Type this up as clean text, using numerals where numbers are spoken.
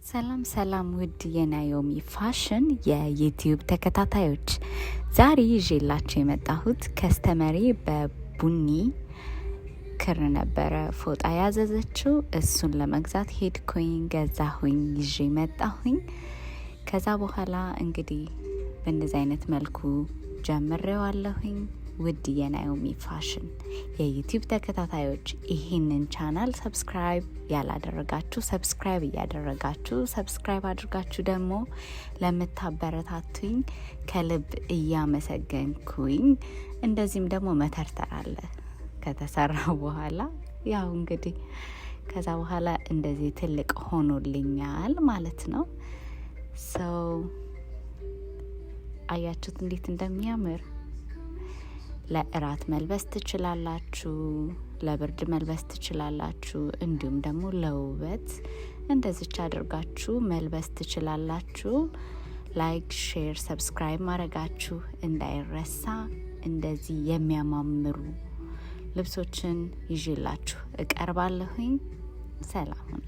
ሰላም ሰላም ውድ የናዮሚ ፋሽን የዩቲዩብ ተከታታዮች፣ ዛሬ ይዤላችሁ የመጣሁት ከስተመሪ በቡኒ ክር ነበረ ፎጣ ያዘዘችው። እሱን ለመግዛት ሄድኩኝ፣ ገዛሁኝ፣ ይዤ መጣሁኝ። ከዛ በኋላ እንግዲህ በእንደዚህ አይነት መልኩ ጀምሬዋለሁኝ። ውድ የናዮሚ ፋሽን የዩቲዩብ ተከታታዮች፣ ይህንን ቻናል ሰብስክራይብ ያላደረጋችሁ ሰብስክራይብ እያደረጋችሁ፣ ሰብስክራይብ አድርጋችሁ ደግሞ ለምታበረታቱኝ ከልብ እያመሰገንኩኝ፣ እንደዚህም ደግሞ መተርተር አለ ከተሰራ በኋላ ያው እንግዲህ ከዛ በኋላ እንደዚህ ትልቅ ሆኖልኛል ማለት ነው። ሰው አያችሁት እንዴት እንደሚያምር። ለእራት መልበስ ትችላላችሁ፣ ለብርድ መልበስ ትችላላችሁ፣ እንዲሁም ደግሞ ለውበት እንደዚች አድርጋችሁ መልበስ ትችላላችሁ። ላይክ፣ ሼር፣ ሰብስክራይብ ማድረጋችሁ እንዳይረሳ። እንደዚህ የሚያማምሩ ልብሶችን ይዤላችሁ እቀርባለሁኝ። ሰላም ሁኑ።